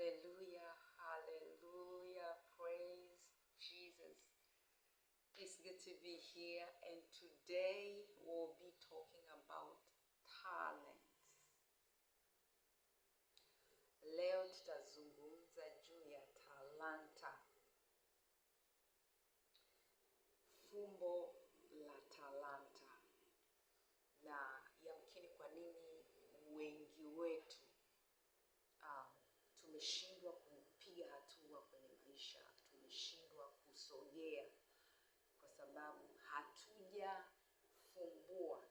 Hallelujah, hallelujah, praise Jesus. It's good to be here, and today we'll be talking about talents. Leo tutazungumza juu ya talanta. Fumbo la talanta. Na yamkini kwa nini wengi wetu tumeshindwa kupiga hatua kwenye maisha, tumeshindwa kusogea kwa sababu hatujafumbua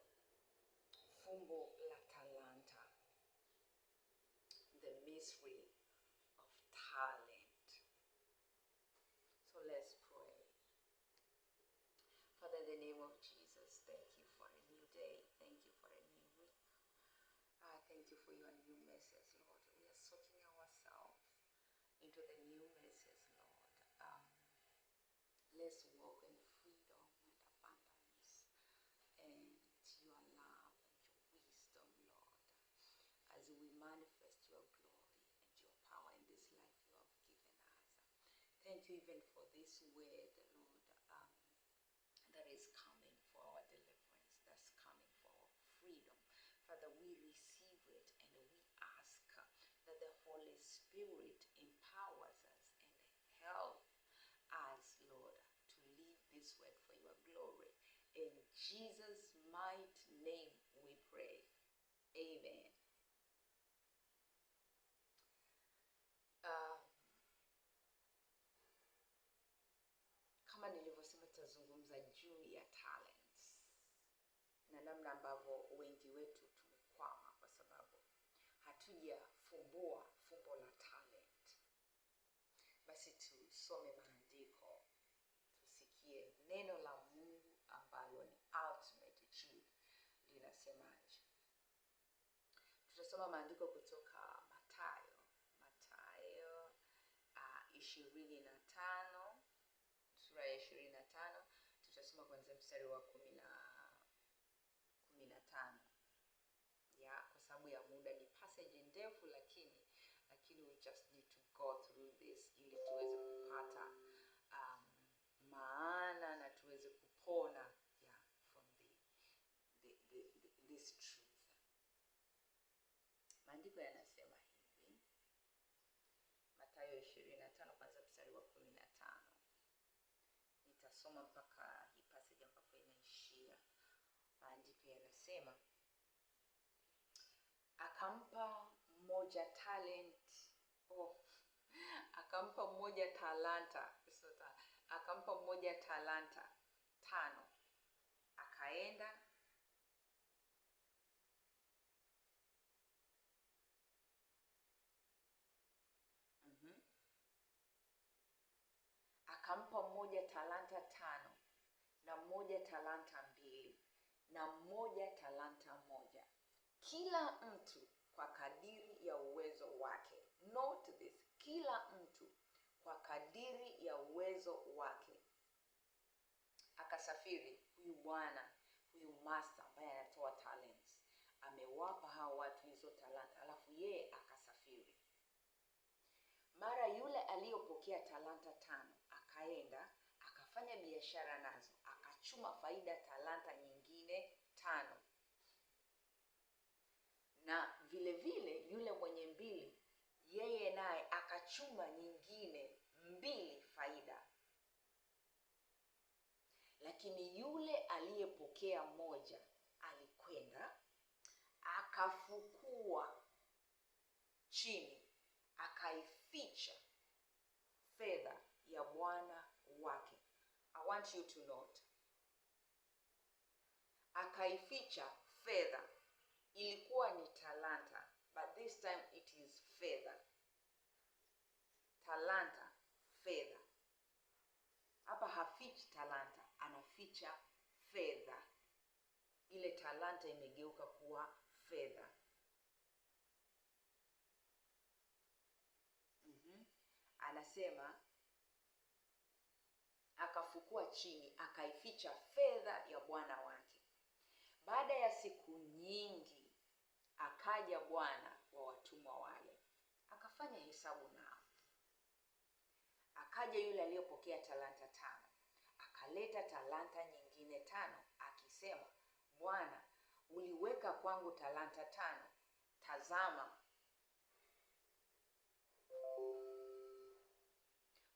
fumbo la talanta, the mystery of talent. So let's pray. Father, in the name of Jesus, thank you for a new day. Thank you for a new week. Thank you for your new message, Lord. We are soaking ourselves into the new message, Lord. Let's walk in freedom and abundance and your love and your wisdom, Lord, as we manifest your glory and your power in this life you have given us. Thank you even for this word, Lord, that is coming for our deliverance, that's coming for our freedom. Father, we receive it and we ask that the Holy Spirit empowers us and help us, Lord, to live this word for your glory. In Jesus' mighty name we pray. Amen. Kama nilivyosema, tutazungumza juu ya talents na namna ambavyo wengi wetu tumekwama kwa sababu hatujafumbua fumbo la talent. Basi tusome maandiko, tusikie neno la Mungu ambalo ni ultimate truth linasemaje. Tutasoma maandiko kutoka Mathayo 25, sura ya 25. Tutasoma kuanzia mstari wa 15. Kwa sababu ya muda, ni passage ndefu, lakini we just need to go through this ili tuweze kupata maana na tuweze kupona from this truth. Maandiko yanasema hivi, Mathayo 25 kwanza mstari wa 15. Nitasoma mpaka hii passage ambapo inaishia. Maandiko yanasema, akampa mmoja talanta, akampa mmoja talanta 5, akaenda akampa mmoja talanta 5, na mmoja talanta 2, na mmoja talanta 1, kila mtu kwa kadiri ya uwezo wake. Note this, kila mtu kwa kadiri ya uwezo wake. Akasafiri. Huyu bwana, huyu master ambaye anatoa talents, amewapa hao watu hizo talanta, alafu yeye akasafiri. Mara yule aliyopokea talanta 5 akaenda akafanya biashara nazo, akachuma faida talanta nyingine 5. Na vile vile yule mwenye 2, yeye naye akachuma nyingine 2 faida. Lakini yule aliyepokea 1 alikwenda akafukua chini, akaificha fedha ya bwana wake. I want you to note, akaificha fedha. Ilikuwa ni talanta, but this time it is fedha. Talanta, fedha. Hapa hafichi talanta, anaficha fedha. Ile talanta imegeuka kuwa fedha. Anasema akafukua chini, akaificha fedha ya bwana wake. Baada ya siku nyingi akaja bwana wa watumwa wale, akafanya hesabu nao. Akaja yule aliyepokea talanta 5, akaleta talanta nyingine 5, akisema, Bwana, uliweka kwangu talanta 5. Tazama,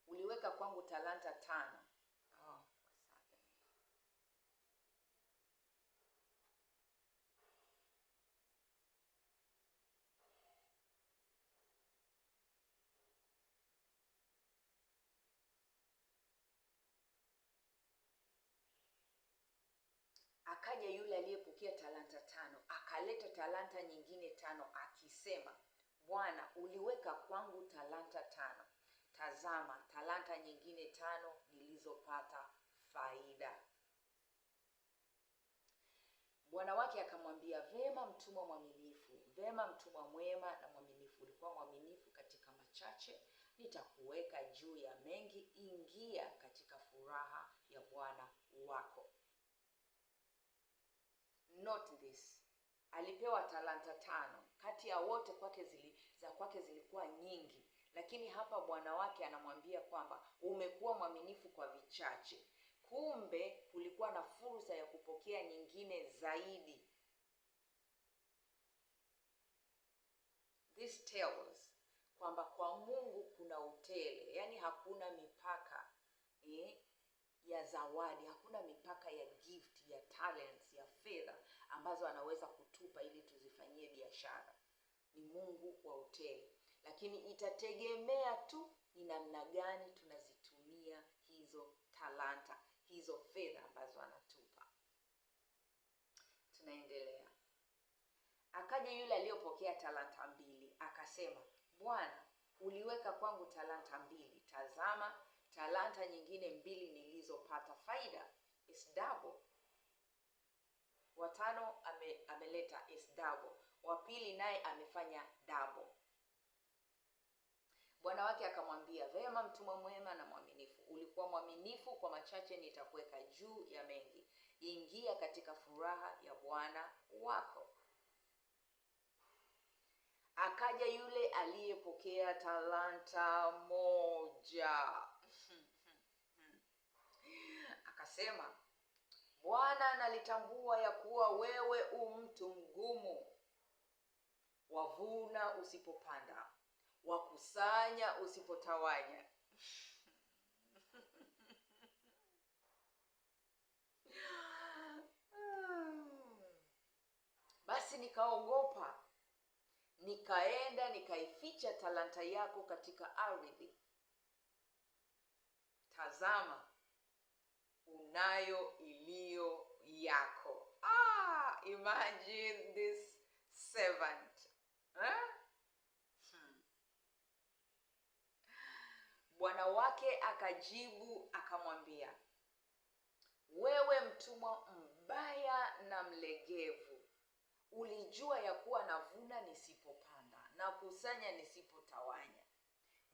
uliweka kwangu talanta 5. Akaja yule aliyepokea talanta 5, akaleta talanta nyingine 5, akisema, Bwana, uliweka kwangu talanta 5. Tazama, talanta nyingine 5 nilizopata faida. Bwana wake akamwambia, vema mtumwa mwaminifu, vema mtumwa mwema na mwaminifu. Ulikuwa mwaminifu katika machache, nitakuweka juu ya mengi. Ingia katika furaha ya Bwana wako. Note this. Alipewa talanta 5. Kati ya wote kwake zilikuwa nyingi, lakini hapa bwana wake anamwambia kwamba umekuwa mwaminifu kwa vichache. Kumbe kulikuwa na fursa ya kupokea nyingine zaidi. This tells kwamba kwa Mungu kuna utele, yani hakuna mipaka ya zawadi, hakuna mipaka ya gift, ya talents, ya fedha ambazo anaweza kutupa ili tuzifanyie biashara. Ni Mungu wa utele, lakini itategemea tu ni namna gani tunazitumia hizo talanta, hizo fedha ambazo anatupa. Tunaendelea. Akaja yule aliyopokea talanta 2, akasema, Bwana, uliweka kwangu talanta 2. Tazama, talanta nyingine 2 nilizopata faida. Is double. Wa 5 ameleta is double. Wa 2 naye amefanya double. Bwana wake akamwambia, vema mtumwa mwema na mwaminifu. Ulikuwa mwaminifu kwa machache, nitakuweka juu ya mengi. Ingia katika furaha ya Bwana wako. Akaja yule aliyepokea talanta 1. Akasema, Bwana, nalitambua ya kuwa wewe mtu mgumu, wavuna usipopanda, wakusanya usipotawanya. Basi nikaogopa, nikaenda nikaificha talanta yako katika ardhi. Tazama, unayo iliyo yako. Imagine this servant. Bwana wake akajibu akamwambia, wewe mtumwa mbaya na mlegevu, ulijua ya kuwa navuna nisipopanda na kusanya nisipotawanya.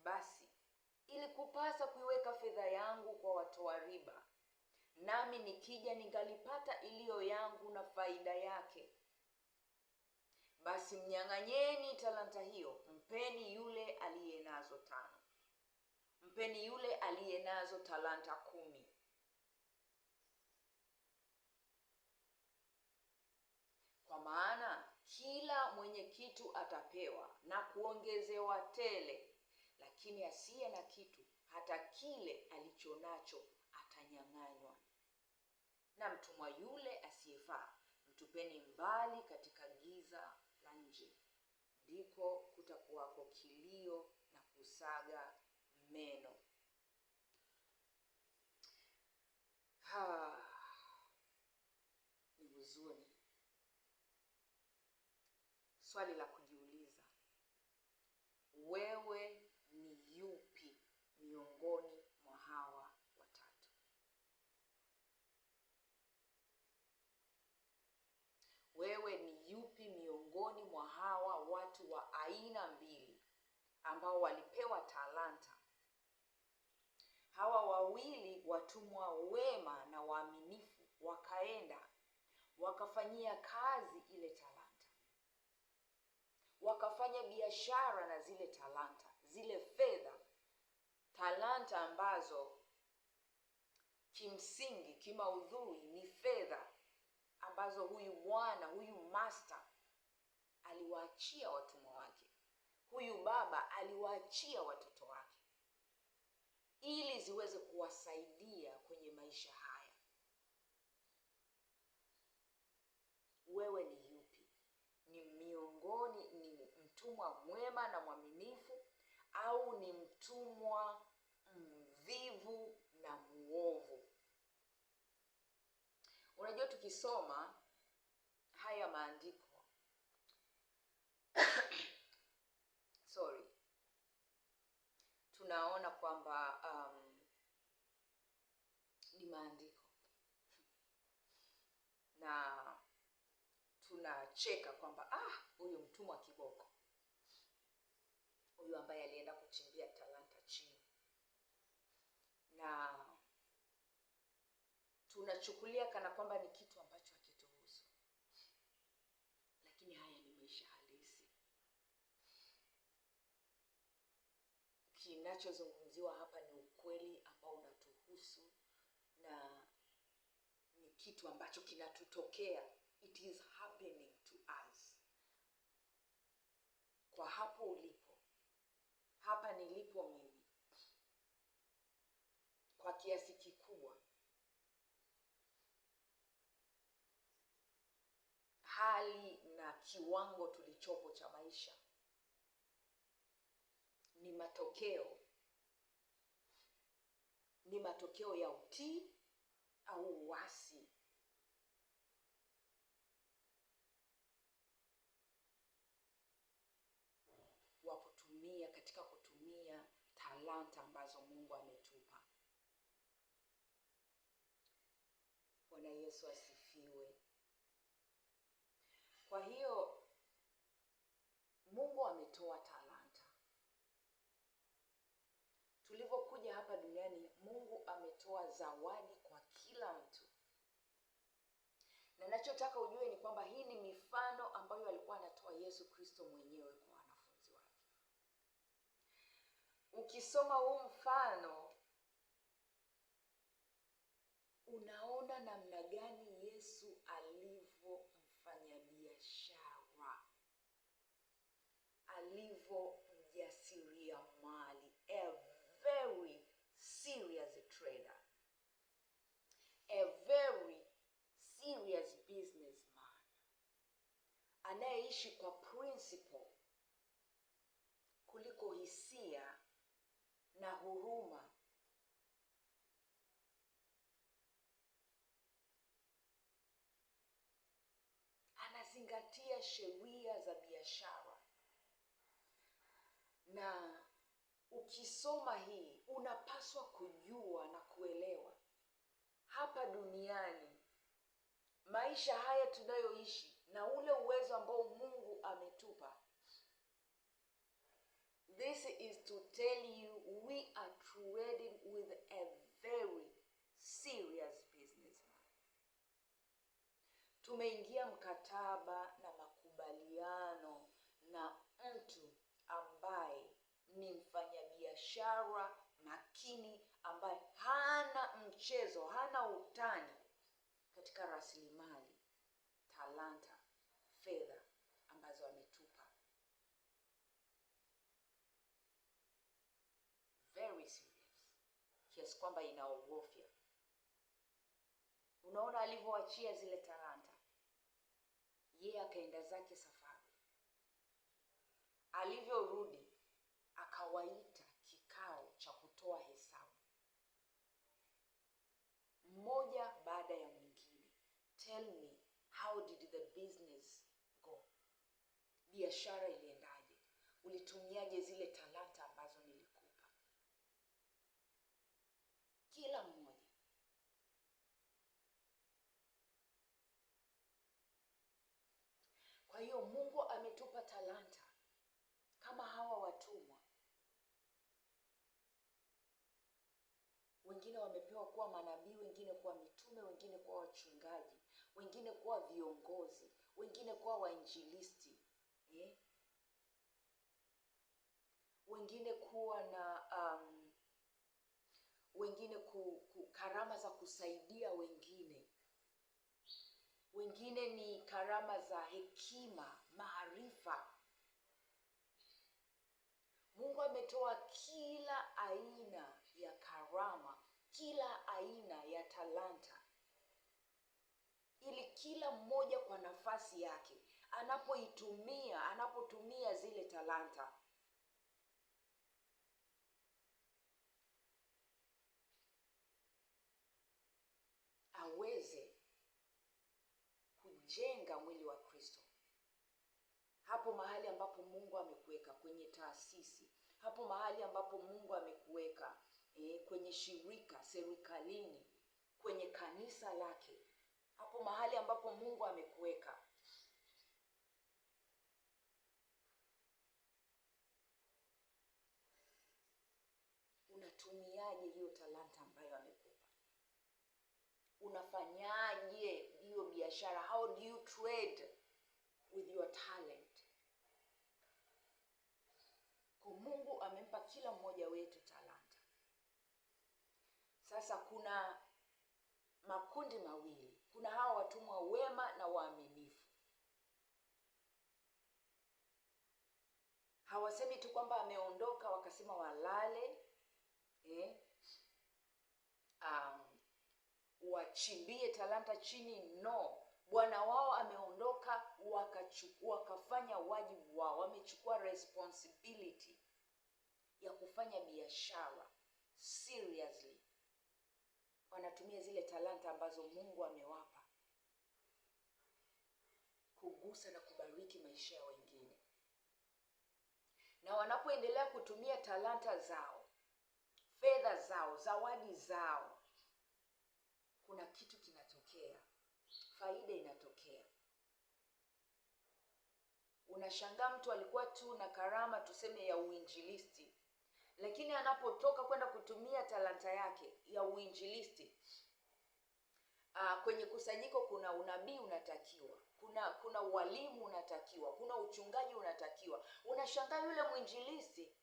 Basi ilikupasa kuiweka fedha yangu kwa watoa riba, nami nikija ningalipata iliyo yangu na faida yake. Basi mnyang'anyeni talanta hiyo, mpeni yule aliyenazo 5. Mpeni yule aliyenazo talanta 10. Kwa maana kila mwenye kitu atapewa na kuongezewa tele, lakini asiye na kitu, hata kile alichonacho atanyang'anywa. Na mtumwa yule asiyefaa mtupeni mbali katika giza la nje, ndiko kutakuwako kilio na kusaga meno. Ni huzuni. Swali la kujiuliza, wewe ni yupi miongoni mwa hawa watatu? Wewe ni yupi miongoni mwa hawa watu wa aina mbili ambao walipewa talanta? Hawa wawili watumwa wema na waaminifu wakaenda wakafanyia kazi ile talanta, wakafanya biashara na zile talanta, zile fedha, talanta ambazo kimsingi, kimaudhui ni fedha ambazo huyu bwana, huyu master aliwaachia watumwa wake. Huyu baba aliwaachia watoto wake ili ziweze kuwasaidia kwenye maisha haya. Wewe ni yupi? Ni mtumwa mwema na mwaminifu, au ni mtumwa mvivu na muovu? Unajua, tukisoma haya maandiko tunaona kwamba ni maandiko na tunacheka kwamba huyu mtumwa kiboko, huyu ambaye alienda kuchimbia talanta chini, na tunachukulia kana kwamba ni kitu ambacho hakituhusu. Lakini haya ni maisha halisi. Kinachozungumziwa hapa ni ukweli ambao unatuhusu na ni kitu ambacho kinatutokea. It is happening to us. Kwa hapo ulipo, hapa nilipo mimi, kwa kiasi kikubwa hali na kiwango tulichopo cha maisha ni matokeo ya utii au uasi wa kutumia talanta ambazo Mungu ametupa. Bwana Yesu asifiwe. Kwa hiyo Mungu ametoa talanta. Tulivyokuja hapa duniani, Mungu ametoa zawadi kwa kila mtu. Na ninachotaka ujue ni kwamba hii ni mifano ambayo alikuwa anatoa Yesu Kristo mwenyewe kwa wanafunzi wake. Ukisoma huu mfano, unaona namna gani Yesu alivyo mfanyabiashara, alivyo mjasiriamali, a very serious trader, a very serious businessman, anayeishi kwa principle kuliko hisia na huruma. Anazingatia sheria za biashara. Na ukisoma hii, unapaswa kujua na kuelewa hapa duniani, maisha haya tunayoishi na ule uwezo ambao Mungu ametupa. This is to tell you we are trading with a very serious businessman. Tumeingia mkataba na makubaliano na mtu ambaye ni mfanyabiashara makini, ambaye hana mchezo, hana utani katika rasilimali, talanta, fedha ambazo ametupa. Very serious. Kiasi kwamba inaogofya. Unaona alivyoachia zile talanta. Yeye akaenda zake safari. Alivyorudi akawaita kikao cha kutoa hesabu, mmoja baada ya mwingine. Tell me, how did the business go? Biashara iliendaje? Ulitumiaje zile talanta ambazo nilikupa? Kila mmoja. Kwa hiyo Mungu ametupa talanta kama hawa watumwa. Wengine wamepewa kuwa manabii, wengine kuwa mitume, wengine kuwa wachungaji, wengine kuwa viongozi, wengine kuwa wainjilisti, wengine kuwa na karama za kusaidia wengine. Wengine ni karama za hekima, maarifa. Mungu ametoa kila aina ya karama, kila aina ya talanta, ili kila mmoja kwa nafasi yake anapotumia zile talanta, aweze kujenga mwili wa Kristo. Hapo mahali ambapo Mungu amekuweka, kwenye taasisi, hapo mahali ambapo Mungu amekuweka, kwenye shirika, serikalini, kwenye kanisa lake, hapo mahali ambapo Mungu amekuweka, unatumiaje hiyo talanta ambayo amekupa? Unafanyaje hiyo biashara? How do you trade with your talent? Kwa Mungu amempa kila mmoja wetu talanta. Sasa kuna makundi mawili. Kuna hawa watumwa wema na waaminifu. Hawasemi tu kwamba ameondoka wakasema walale, wachimbie talanta chini. No, bwana wao ameondoka, wakafanya wajibu wao, wamechukua responsibility ya kufanya biashara seriously. Wanatumia zile talanta ambazo Mungu amewapa kugusa na kubariki maisha ya wengine. Na wanapoendelea kutumia talanta zao, fedha zao, zawadi zao, kuna kitu kinatokea, faida inatokea. Unashangaa mtu alikuwa tu na karama tuseme ya uinjilisti, lakini anapotoka kwenda kutumia talanta yake ya uinjilisti, kwenye kusanyiko kuna unabii unatakiwa, kuna walimu unatakiwa, kuna uchungaji unatakiwa. Unashangaa yule mwinjilisti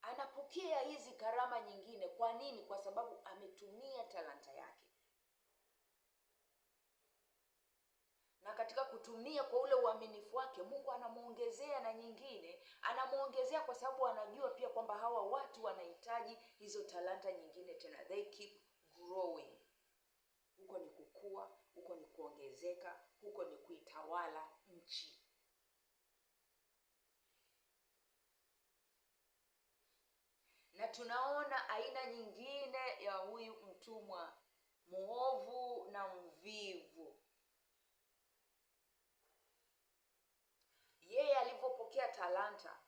anapokea hizi karama nyingine. Kwa nini? Kwa sababu ametumia talanta yake. Na katika kutumia kwa ule uaminifu wake, Mungu anamuongezea na nyingine, anamuongezea kwa sababu anajua pia kwamba hawa watu wanahitaji hizo talanta nyingine tena. They keep growing. Huko ni kukua, huko ni kuongezeka, huko ni kuitawala nchi. Na tunaona aina nyingine ya huyu mtumwa muovu na mvivu. Yeye alipopokea talanta,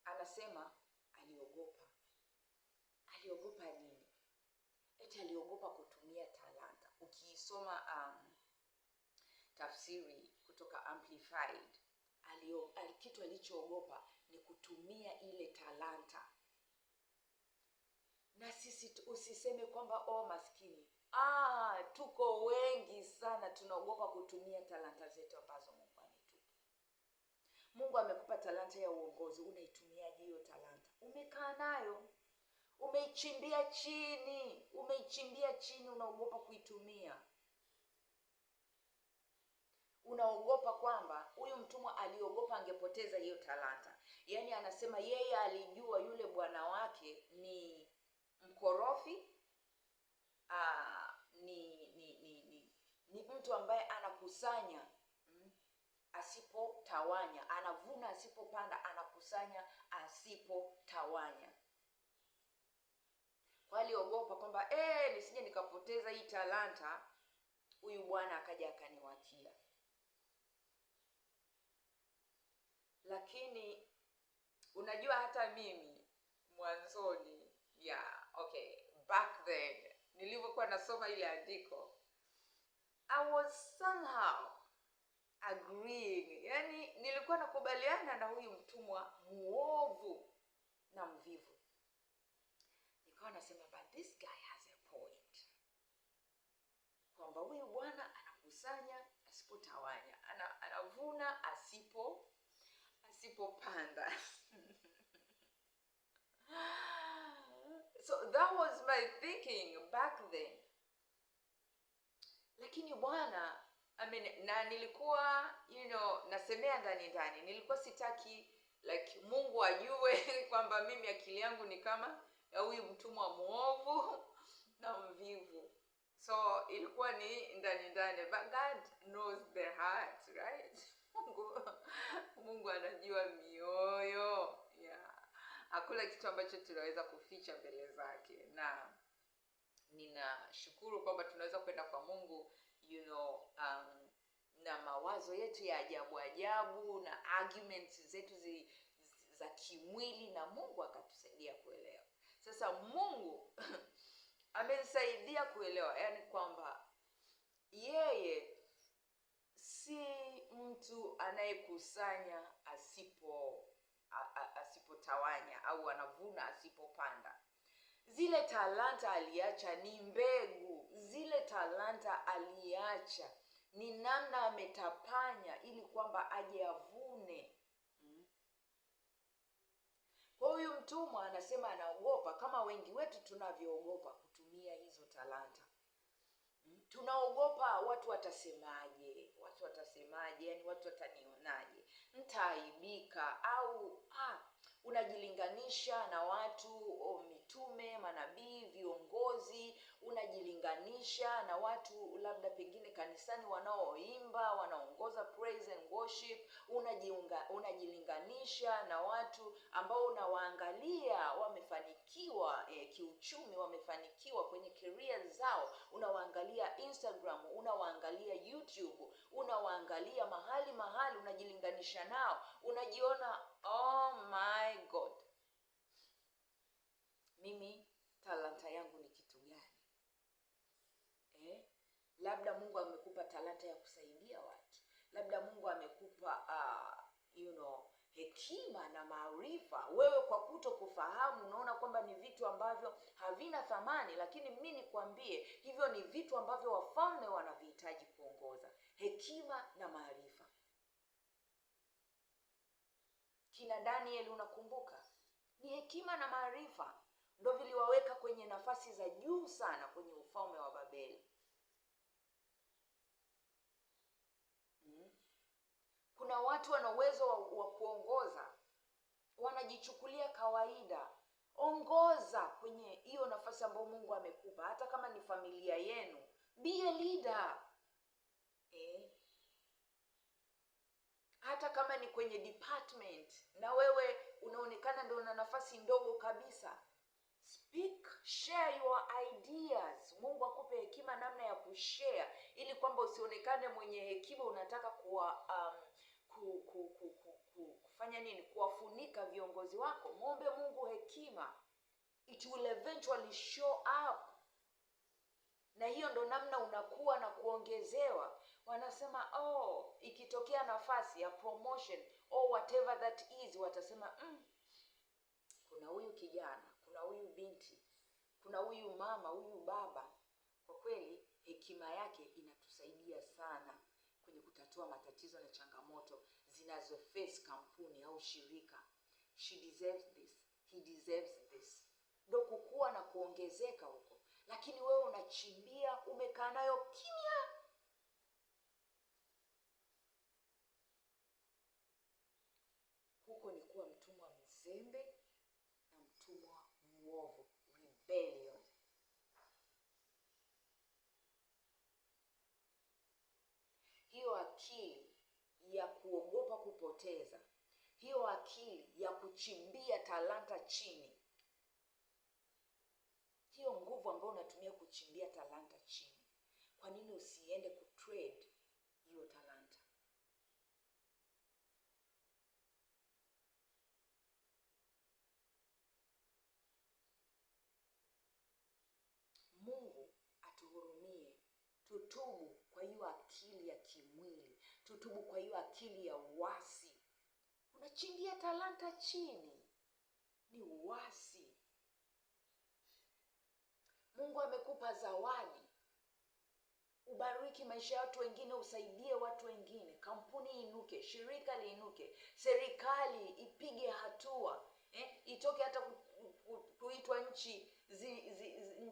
anasema aliogopa. Aliogopa nini? Eti aliogopa kutumia talanta. Ukiisoma tafsiri kutoka Amplified, kitu alichoogopa ni kutumia ile talanta. Na sisi usiseme kwamba maskini. Tuko wengi sana tunaogopa kutumia talanta zetu ambazo Mungu ametupa. Mungu amekupa talanta ya uongozi, unaitumiaje hiyo talanta? Umekaa nayo, umeichimbia chini, unaogopa kuitumia. Unaogopa kwamba huyu mtumwa aliogopa angepoteza hiyo talanta. Yaani anasema yeye alijua yule bwana wake ni mkorofi, ni mtu ambaye anakusanya asipotawanya, anavuna asipopanda, anakusanya asipotawanya. Kwa aliogopa kwamba nisije nikapoteza hii talanta, huyu bwana akaja akaniwakia. Lakini unajua hata mimi mwanzoni back then nilivyokuwa nasoma ile andiko, I was somehow agreeing. Yaani nilikuwa nakubaliana na huyu mtumwa muovu na mvivu. Nikawa nasema but this guy has a point. Kwamba huyu bwana anakusanya asipotawanya, anavuna asipopanda. So that was my thinking back then. Lakini Bwana, I mean, na nilikuwa nasemea ndani, nilikuwa sitaki like Mungu ajue kwamba mimi akili yangu ni kama ya huyu mtumwa muovu na mvivu. So ilikuwa ni ndani, but God knows the heart, right? Mungu anajua mioyo. Yeah. Hakuna kitu ambacho tunaweza kuficha mbele zake, na ninashukuru kwamba tunaweza kwenda kwa Mungu na mawazo yetu ya ajabu na arguments zetu za kimwili, na Mungu akatusaidia kuelewa. Sasa Mungu amenisaidia kuelewa, yani kwamba yeye si mtu anayekusanya asipotawanya, au anavuna asipopanda. Zile talanta aliacha ni mbegu, zile talanta aliacha ni namna ametapanya ili kwamba aje avune. Kwa huyu mtumwa anasema anaogopa, kama wengi wetu tunavyoogopa kutumia hizo talanta. Tunaogopa watu watasemaje, yani watu watanionaje, nitaaibika, au unajilinganisha na watu, mitume, manabii, viongozi, unajilinganisha na watu labda pengine kanisani wanaoimba, wanaongoza praise and worship, unajilinganisha na watu ambao unawaangalia wamefanikiwa kiuchumi, wamefanikiwa kwenye career zao, unawaangalia Instagram, unawaangalia YouTube, unawaangalia mahali, unajilinganisha nao, unajiona oh my God, mimi talanta yangu ni kitu gani? Labda Mungu amekupa talanta ya kusaidia watu, labda Mungu amekupa hekima na maarifa. Wewe kwa kutokufahamu unaona kwamba ni vitu ambavyo havina thamani, lakini mimi nikwambie hivyo ni vitu ambavyo wafalme wanavihitaji kuongoza, hekima na maarifa. Kina Daniel, unakumbuka? Ni hekima na maarifa ndio viliwaweka kwenye nafasi za juu sana kwenye ufalme wa Babeli. Kuna watu wana uwezo wa kuongoza, wanajichukulia kawaida. Ongoza kwenye hiyo nafasi ambayo Mungu amekupa, hata kama ni familia yenu. Be a leader. Hata kama ni kwenye department na wewe unaonekana ndio una nafasi ndogo kabisa, speak, share your ideas. Mungu akupe hekima namna ya kushare, ili kwamba usionekane mwenye hekima unataka kufanya nini? Kuwafunika viongozi wako. Muombe Mungu hekima. It will eventually show up. Na hiyo ndo namna unakuwa na kuongezewa. Wanasema ikitokea nafasi ya promotion or whatever that is, watasema kuna huyu kijana, kuna huyu binti, kuna huyu mama, huyu baba, kwa kweli hekima yake inatusaidia sana kwenye kutatua matatizo na changamoto zinazo face kampuni au shirika. She deserves this, he deserves this. Ndo kukua na kuongezeka huko. Lakini wewe unachimbia, umekaa nayo kimya. Huko ni kuwa mtumwa mzembe na mtumwa mwovu, rebellion. Hiyo akili ya kuogopa kupoteza, hiyo akili ya kuchimbia talanta chini, hiyo nguvu ambayo unatumia kuchimbia talanta chini, kwa nini usiende kutrade hiyo talanta? Mungu atuhurumie, tutubu kwa hiyo akili ya kimwili, tutubu kwa hiyo akili ya uasi. Unachimbia talanta chini, ni uasi. Mungu amekupa zawadi, ubariki maisha ya watu wengine, usaidie watu wengine, kampuni inuke, shirika liinuke, serikali ipige hatua, itoke hata kuitwa nchi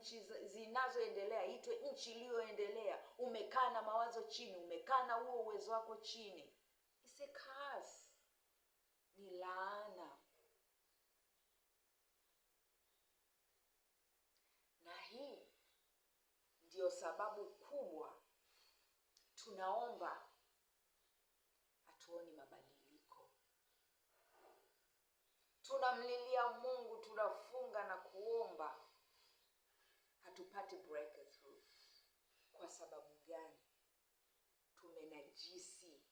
nchi zinazoendelea itwe nchi iliyoendelea. Umekaa na mawazo chini, umekaa na huo uwezo wako chini. It's a curse. Ni laana. Na hii ndio sababu kubwa tunaomba hatuoni mabadiliko. Tunamlilia Mungu, tunafunga na kuomba, hatupati breakthrough. Kwa sababu gani? Tumenajisi,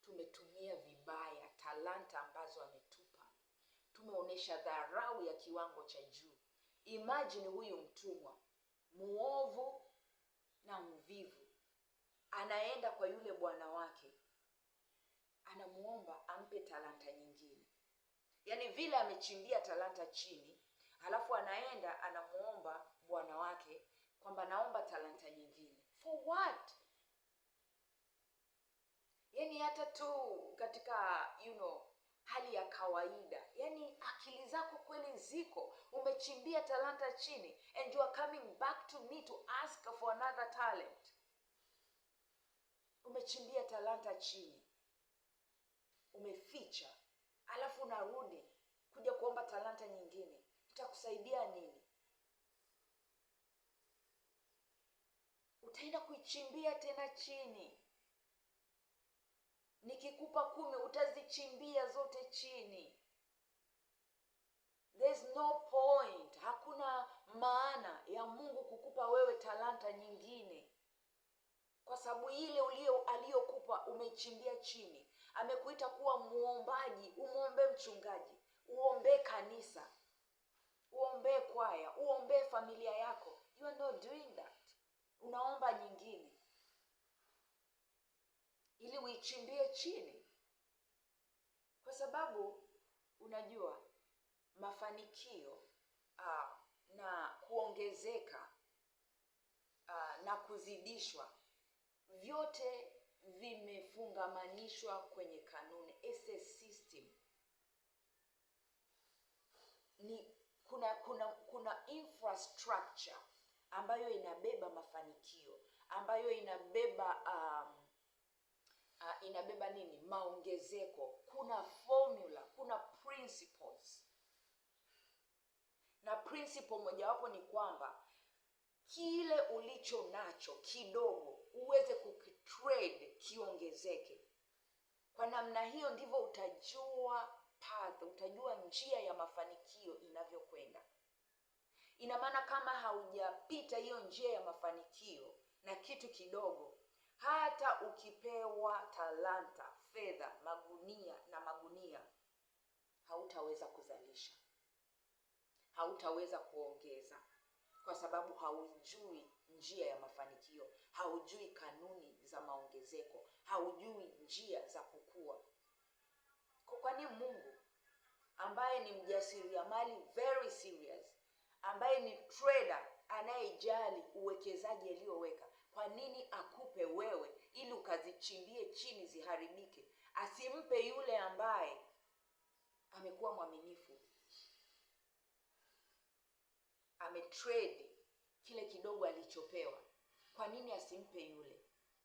tumetumia vibaya talanta ambazo ametupa. Tumeonesha dharau ya kiwango cha juu. Imagine huyu mtumwa muovu na mvivu anaenda kwa yule bwana wake, anamuomba ampe talanta nyingine. Yaani vile amechimbia talanta chini, halafu anaenda anamuomba bwana wake kwamba naomba talanta nyingine. For what? Yaani hata tu katika hali ya kawaida, yaani akili zako kweli ziko, umechimbia talanta chini and you are coming back to me to ask for another talent. Umechimbia talanta chini, umeficha, alafu unarudi kuja kuomba talanta nyingine. Itakusaidia nini? Utaenda kuichimbia tena chini. Nikikupa 10 utazichimbia zote chini. There's no point. Hakuna maana ya Mungu kukupa wewe talanta nyingine, kwa sababu ile aliyokupa umechimbia chini. Amekuita kuwa muombaji, umuombe mchungaji, uombe kanisa, uombe kwaya, uombe familia yako. You are not doing that. Unaomba nyingine ili uichimbie chini. Kwa sababu unajua mafanikio na kuongezeka na kuzidishwa, vyote vimefungamanishwa kwenye kanuni. It's a system. Kuna infrastructure ambayo inabeba mafanikio, ambayo inabeba nini? Maongezeko. Kuna formula, kuna principles. Na principle mojawapo ni kwamba kile ulicho nacho kidogo uweze kukitrade kiongezeke. Kwa namna hiyo ndivyo utajua path, utajua njia ya mafanikio inavyokwenda. Ina maana kama haujapita hiyo njia ya mafanikio na kitu kidogo, hata ukipewa talanta, fedha, magunia na magunia, hautaweza kuzalisha, hautaweza kuongeza, kwa sababu haujui njia ya mafanikio, haujui kanuni za maongezeko, haujui njia za kukua. Kwani Mungu ambaye ni mjasiriamali very serious, ambaye ni trader anayejali uwekezaji aliyoweka, kwa nini akupe wewe ili ukazichimbie chini ziharibike? Asimpe yule ambaye amekuwa mwaminifu, ametrade kile kidogo alichopewa? Kwa nini asimpe yule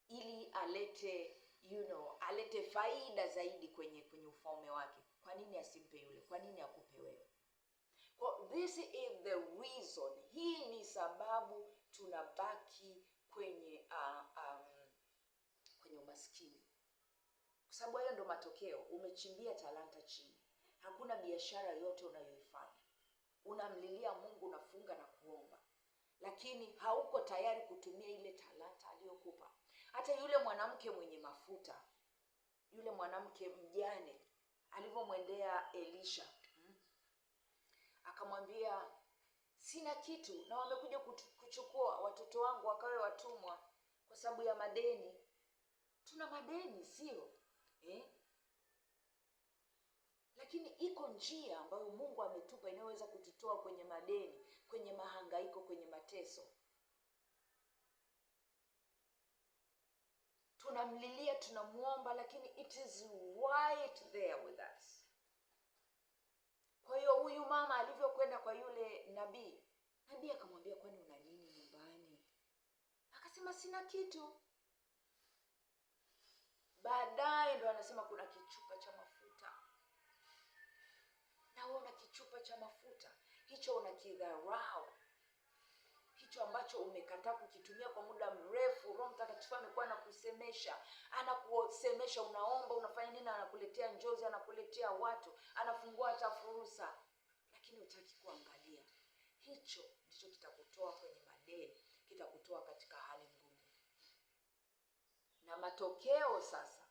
ili alete faida zaidi kwenye ufalme wake? Kwa nini asimpe yule? Kwa nini akupe wewe? This is the reason. Hii ni sababu tunabaki kwenye umaskini. Kwa sababu hayo ndo matokeo. Umechimbia talanta chini. Hakuna biashara yote unayoifanya. Unamlilia Mungu, unafunga na kuomba, lakini hauko tayari kutumia ile talanta aliyokupa. Hata yule mwanamke mwenye mafuta, yule mwanamke mjane alivyomwendea Elisha, akamwambia, sina kitu na wamekuja kuchukua watoto wangu wakawe watumwa kwa sababu ya madeni. Tuna madeni, sio? Lakini iko njia ambayo Mungu ametupa inayoweza kututoa kwenye madeni, kwenye mahangaiko, kwenye mateso. Tunamlilia, tunamuomba, lakini it is right there with us. Kwa hiyo huyu mama alivyokwenda kwa yule nabii akamwambia, kwani una nini nyumbani? Akasema sina kitu. Baadaye ndo anasema kuna kichupa cha mafuta. Na wewe una kichupa cha mafuta, hicho unakidharau, hicho ambacho umekataa kukitumia kwa muda mrefu. Roho Mtakatifu amekuwa anakusemesha, unaomba, unafanya nini, anakuletea njozi, anakuletea watu, anafungua hata fursa, lakini hutaki kuangalia. Hicho ndicho kitakutoa kwenye madeni, kitakutoa katika hali ngumu. Na matokeo sasa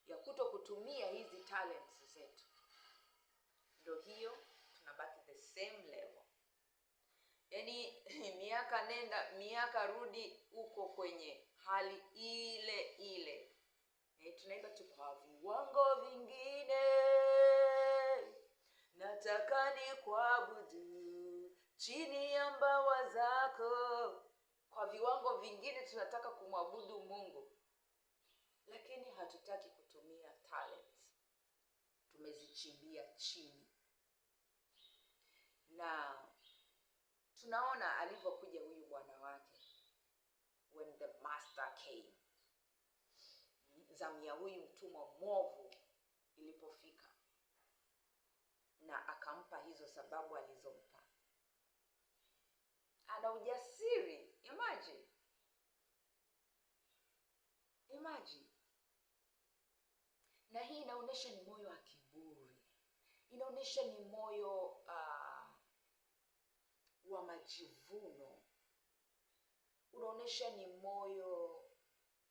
ya kuto kutumia hizi talents zetu, ndio hiyo tunabaki the same level. Yaani miaka nenda miaka rudi, uko kwenye hali ile ile. Tunaimba tu, kwa viwango vingine nataka nikuabudu chini ya mbawa zako. Kwa viwango vingine tunataka kumwabudu Mungu, lakini hatutaki kutumia talents. Tumezichimbia chini. Na tunaona alivyokuja huyu bwana wake, when the master came, zamu ya huyu mtumwa mwovu ilipofika, na akampa hizo sababu alizompa. Ana ujasiri, imagine. Na hii inaonyesha ni moyo wa kiburi, inaonyesha ni moyo wa majivuno, unaonyesha ni moyo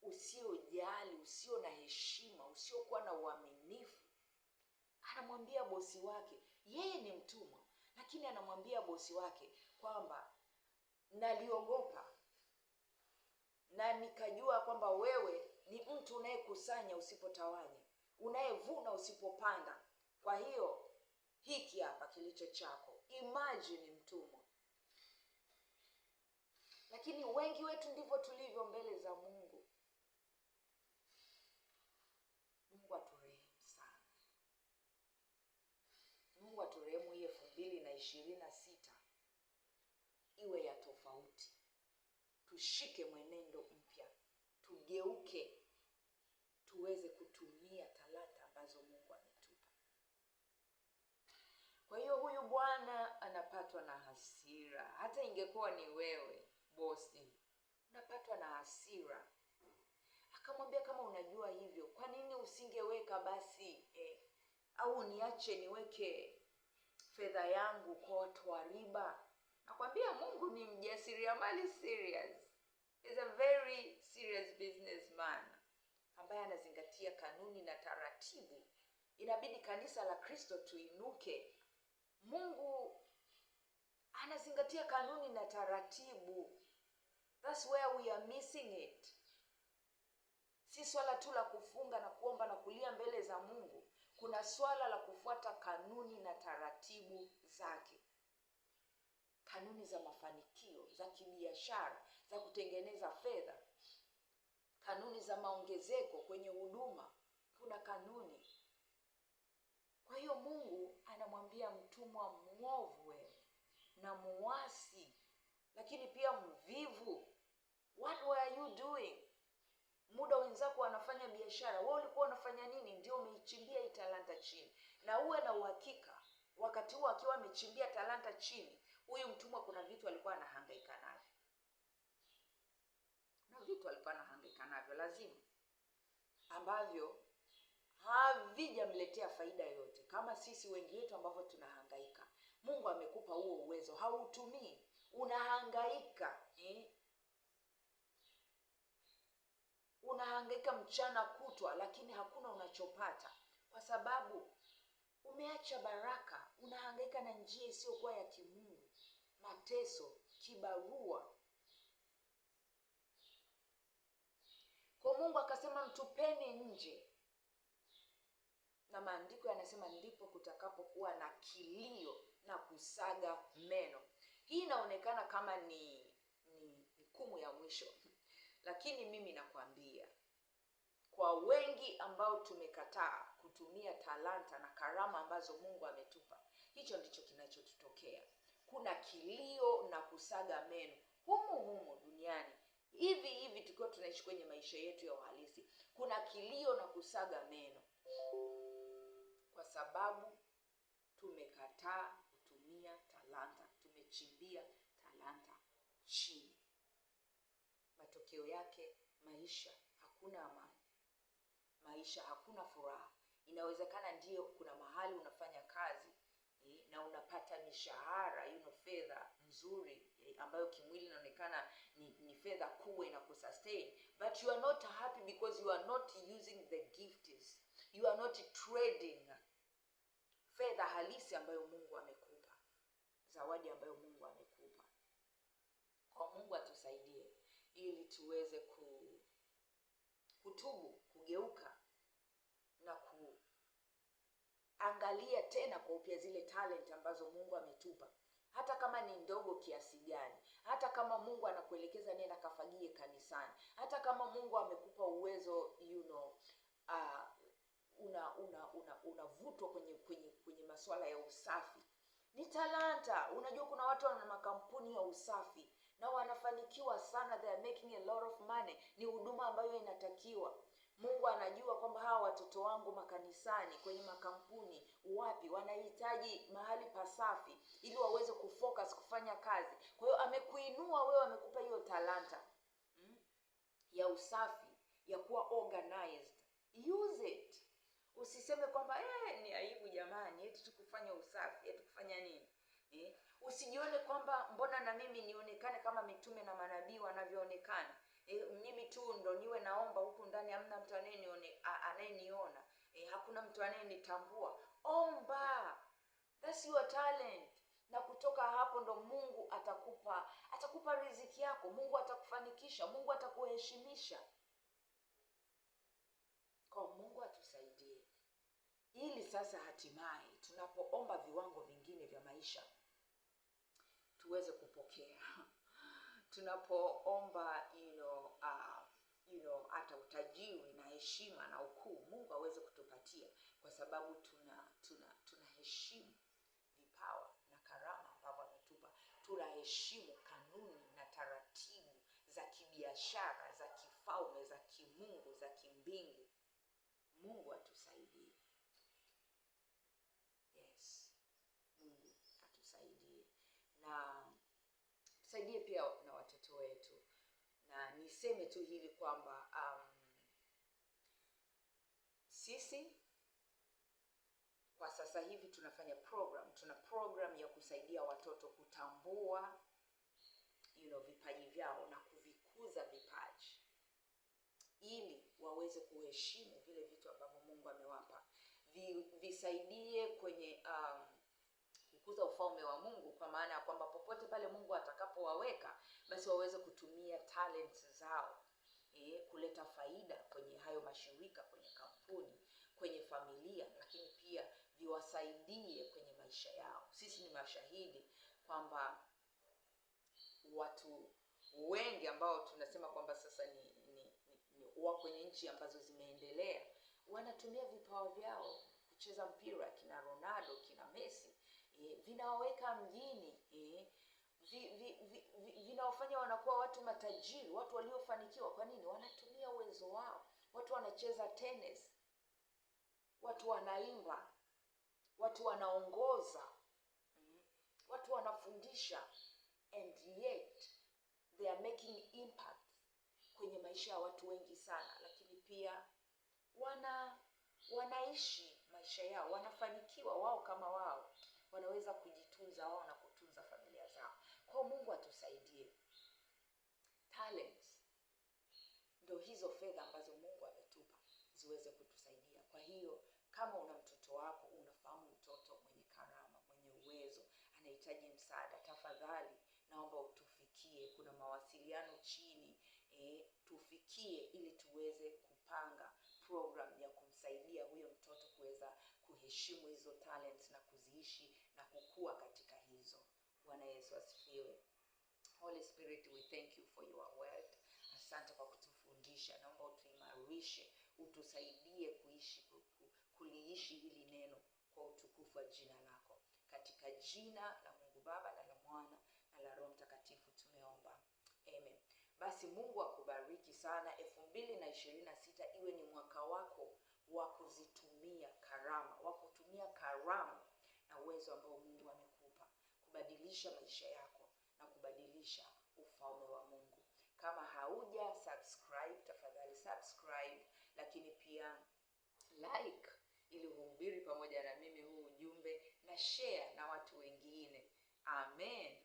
usiojali, usio na heshima, usiokuwa na uaminifu. Anamwambia bosi wake, yeye ni mtumwa, lakini anamwambia bosi wake kwamba naliogopa na nikajua kwamba wewe ni mtu unayekusanya usipotawanya, unayevuna usipopanda. Kwa hiyo hiki hapa kilicho chako. Imagine mtumwa. Lakini wengi wetu ndivyo tulivyo mbele za Mungu. Mungu aturehemu sana. Mungu aturehemu. Hii 2026 iwe ya tofauti. Tushike mwenendo mpya, tugeuke, tuweze kutumia talanta ambazo Mungu ametupa. Kwa hiyo huyu bwana anapatwa na hasira. Hata ingekuwa ni wewe bosi, unapatwa na hasira. Akamwambia, kama unajua hivyo, kwa nini usingeweka basi au niache niweke fedha yangu kwa watu wa riba? Nakwambia Mungu ni mjasiriamali serious. Is a very serious businessman ambaye anazingatia kanuni na taratibu. Inabidi kanisa la Kristo tuinuke. Mungu anazingatia kanuni na taratibu. That's where we are missing it. Si swala tu la kufunga na kuomba na kulia mbele za Mungu. Kuna swala la kufuata kanuni na taratibu zake. Kanuni za mafanikio, za kibiashara, za kutengeneza fedha. Kanuni za maongezeko kwenye huduma. Kuna kanuni. Kwa hiyo Mungu anamwambia mtumwa mwovu wewe, na muasi, lakini pia mvivu, what were you doing? Muda wenzako wanafanya biashara, wewe ulikuwa unafanya nini? Ndio umeichimbia hii talanta chini. Na uwe na uhakika wakati huo akiwa amechimbia talanta chini, huyu mtumwa kuna vitu alikuwa anahangaika navyo. Lazima, ambavyo havijamletea faida yote, kama sisi wengi wetu ambavyo tunahangaika. Mungu amekupa huo uwezo, hautumii, unahangaika. Unahangaika mchana kutwa, lakini hakuna unachopata, kwa sababu umeacha baraka. Unahangaika na njia isiyokuwa ya kimungu, mateso, kibarua. Kwa Mungu akasema mtupeni nje. Na maandiko yanasema ndipo kutakapokuwa na kilio na kusaga meno. Hii inaonekana kama ni hukumu ya mwisho. Lakini mimi nakwambia, kwa wengi ambao tumekataa kutumia talanta na karama ambazo Mungu ametupa, hicho ndicho kinachotutokea. Kuna kilio na kusaga meno humu duniani. Hivi tukiwa tunaishi kwenye maisha yetu ya uhalisi, kuna kilio na kusaga meno kwa sababu tumekataa kutumia talanta, tumechimbia talanta chini. Matokeo yake maisha hakuna amani, maisha hakuna furaha. Inawezekana ndio kuna mahali unafanya kazi na unapata mishahara, fedha nzuri ambayo kimwili inaonekana ni fedha kubwa inakusustain, but you are not happy because you are not using the gifts. You are not trading fedha halisi ambayo Mungu amekupa, zawadi ambayo Mungu amekupa. Kwa Mungu atusaidie ili tuweze kutubu, kugeuka na kuangalia tena kwa upya zile talent ambazo Mungu ametupa, hata kama ni ndogo kiasi gani. Hata kama Mungu anakuelekeza nenda kafagie kanisani, hata kama Mungu amekupa uwezo unavutwa kwenye masuala ya usafi, ni talanta. Unajua kuna watu wana makampuni ya usafi na wanafanikiwa sana, they are making a lot of money. Ni huduma ambayo inatakiwa. Mungu anajua kwamba hawa watoto wangu makanisani, kwenye makampuni, wapi wanahitaji mahali pasafi ili waweze kufocus kufanya kazi. Kwa hiyo amekuinua wewe, amekupa hiyo talanta ya usafi, ya kuwa organized. Use it. Usiseme kwamba ni aibu jamani, eti tukufanya usafi, eti kufanya nini? Usijione kwamba mbona na mimi nionekane kama mitume na manabii wanavyoonekana. Mimi tu ndo niwe naomba huku ndani, hamna mtu anayeniona. Hakuna mtu anayenitambua. Omba. That's your talent. Na kutoka hapo ndo Mungu atakupa riziki yako. Mungu atakufanikisha, Mungu atakuheshimisha. Kwa Mungu atusaidie ili sasa hatimaye tunapoomba viwango vingine vya maisha tuweze kupokea. Tunapoomba hata utajiri na heshima na ukuu, Mungu aweze kutupatia, kwa sababu tunaheshimu vipawa na karama ambavyo ametupa. Tunaheshimu kanuni na taratibu za kibiashara, za kifalme, za kimungu, za kimbingu. Mungu atusaidie. Yes. Mungu atusaidie. Na tusaidie pia na watoto wetu. Na niseme tu hili kwamba sisi kwa sasa hivi tuna program ya kusaidia watoto kutambua vipaji vyao na kuvikuza vipaji ili waweze kuheshimu vile vitu ambavyo Mungu amewapa. Visaidie kwenye kukuza ufalme wa Mungu, kwa maana ya kwamba popote pale Mungu atakapowaweka, basi waweze kutumia talents zao kuleta faida kwenye hayo mashirika, kwenye kampuni, kwenye familia, lakini pia viwasaidie kwenye maisha yao. Sisi ni mashahidi kwamba watu wengi ambao tunasema kwamba sasa ni kwenye nchi ambazo zimeendelea, wanatumia vipawa vyao kucheza mpira. Kina Ronaldo, kina Messi, vinawaweka mjini, vinawafanya wanakuwa watu matajiri, watu waliofanikiwa. Kwa nini? Wanatumia uwezo wao. Watu wanacheza tennis, watu wanaimba, watu wanaongoza, watu wanafundisha, and yet they are making impact kwenye maisha ya watu wengi sana. Lakini pia wanaishi maisha yao, wanafanikiwa wao kama wao, wanaweza kujitunza wao na kutunza familia zao. Kwa Mungu atusaidie. Talents ndio hizo fedha ambazo Mungu ametupa ziweze kutusaidia. Kwa hiyo kama una mtoto wako, unafahamu mtoto mwenye karama, mwenye uwezo, anahitaji msaada, tafadhali naomba utufikie. Kuna mawasiliano chini, tufikie ili tuweze kupanga program ya kumsaidia huyo mtoto kuweza kuheshimu hizo talents na kuziishi na kukua katika hizo. Bwana Yesu asifiwe. Holy Spirit, we thank you for your word. Asante kwa kutufundisha. Naomba utuimarishe, utusaidie kuishi kuliishi hili neno kwa utukufu wa jina lako. Katika jina la Mungu Baba na la Mwana na la Roho Mtakatifu tumeomba. Amen. Basi Mungu akubariki sana. 2026 iwe ni mwaka wako wa kuzitumia karama, wa kutumia karama na uwezo ambao Mungu amekupa kubadilisha maisha yako na kubadilisha ufalme wa Mungu. Kama hauja subscribe, tafadhali subscribe, lakini pia like ili uhubiri pamoja na mimi huu ujumbe, na share na watu wengine. Amen.